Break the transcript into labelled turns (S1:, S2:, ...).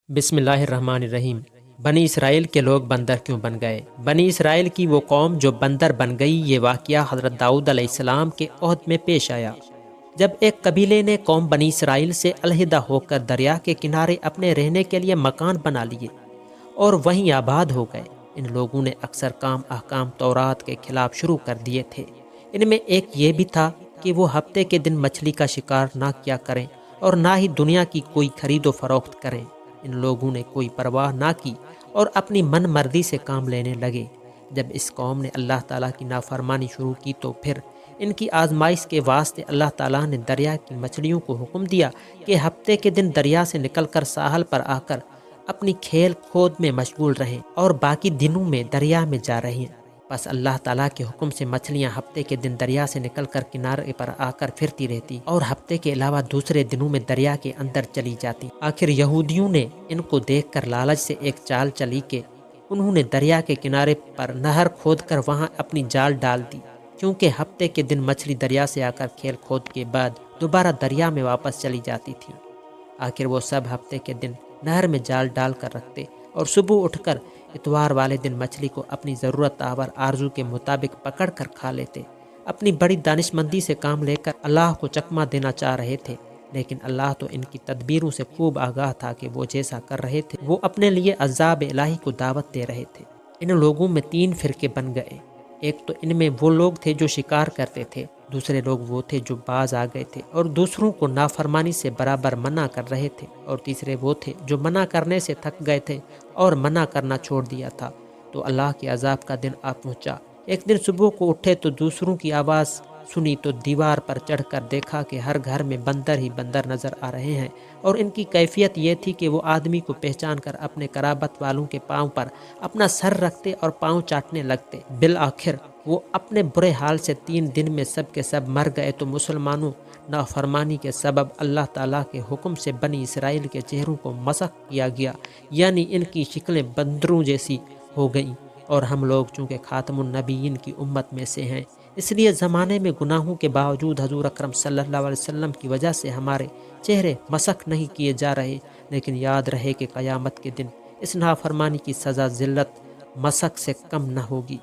S1: بسم اللہ الرحمن الرحیم۔ بنی اسرائیل کے لوگ بندر کیوں بن گئے؟ بنی اسرائیل کی وہ قوم جو بندر بن گئی، یہ واقعہ حضرت داؤد علیہ السلام کے عہد میں پیش آیا، جب ایک قبیلے نے قوم بنی اسرائیل سے علیحدہ ہو کر دریا کے کنارے اپنے رہنے کے لیے مکان بنا لیے اور وہیں آباد ہو گئے۔ ان لوگوں نے اکثر کام احکام تورات کے خلاف شروع کر دیے تھے۔ ان میں ایک یہ بھی تھا کہ وہ ہفتے کے دن مچھلی کا شکار نہ کیا کریں اور نہ ہی دنیا کی کوئی خرید و فروخت کریں۔ ان لوگوں نے کوئی پرواہ نہ کی اور اپنی من مرضی سے کام لینے لگے۔ جب اس قوم نے اللہ تعالیٰ کی نافرمانی شروع کی تو پھر ان کی آزمائش کے واسطے اللہ تعالیٰ نے دریا کی مچھلیوں کو حکم دیا کہ ہفتے کے دن دریا سے نکل کر ساحل پر آ کر اپنی کھیل کود میں مشغول رہیں اور باقی دنوں میں دریا میں جا رہی ہیں۔ بس اللہ تعالیٰ کے حکم سے مچھلیاں ہفتے کے دن دریا سے نکل کر کنارے پر آ کر پھرتی رہتی اور ہفتے کے علاوہ دوسرے دنوں میں دریا کے اندر چلی جاتی۔ آخر یہودیوں نے ان کو دیکھ کر لالچ سے ایک چال چلی کہ انہوں نے دریا کے کنارے پر نہر کھود کر وہاں اپنی جال ڈال دی، کیونکہ ہفتے کے دن مچھلی دریا سے آ کر کھیل کود کے بعد دوبارہ دریا میں واپس چلی جاتی تھی۔ آخر وہ سب ہفتے کے دن نہر میں جال ڈال کر رکھتے اور صبح اٹھ کر اتوار والے دن مچھلی کو اپنی ضرورت آور آرزو کے مطابق پکڑ کر کھا لیتے۔ اپنی بڑی دانش مندی سے کام لے کر اللہ کو چکمہ دینا چاہ رہے تھے، لیکن اللہ تو ان کی تدبیروں سے خوب آگاہ تھا کہ وہ جیسا کر رہے تھے وہ اپنے لیے عذاب الہی کو دعوت دے رہے تھے۔ ان لوگوں میں 3 فرقے بن گئے۔ ایک تو ان میں وہ لوگ تھے جو شکار کرتے تھے، دوسرے لوگ وہ تھے جو باز آ گئے تھے اور دوسروں کو نافرمانی سے برابر منع کر رہے تھے، اور تیسرے وہ تھے جو منع کرنے سے تھک گئے تھے اور منع کرنا چھوڑ دیا تھا۔ تو اللہ کے عذاب کا دن آ پہنچا۔ ایک دن صبح کو اٹھے تو دوسروں کی آواز سنی تو دیوار پر چڑھ کر دیکھا کہ ہر گھر میں بندر ہی بندر نظر آ رہے ہیں، اور ان کی کیفیت یہ تھی کہ وہ آدمی کو پہچان کر اپنے قرابت والوں کے پاؤں پر اپنا سر رکھتے اور پاؤں چاٹنے لگتے۔ بالآخر وہ اپنے برے حال سے 3 دن میں سب کے سب مر گئے۔ تو مسلمانوں، نافرمانی کے سبب اللہ تعالیٰ کے حکم سے بنی اسرائیل کے چہروں کو مسخ کیا گیا، یعنی ان کی شکلیں بندروں جیسی ہو گئیں، اور ہم لوگ چونکہ خاتم النبیین کی امت میں سے ہیں، اس لیے زمانے میں گناہوں کے باوجود حضور اکرم صلی اللہ علیہ وسلم کی وجہ سے ہمارے چہرے مسخ نہیں کیے جا رہے، لیکن یاد رہے کہ قیامت کے دن اس نافرمانی کی سزا ذلت مسخ سے کم نہ ہوگی۔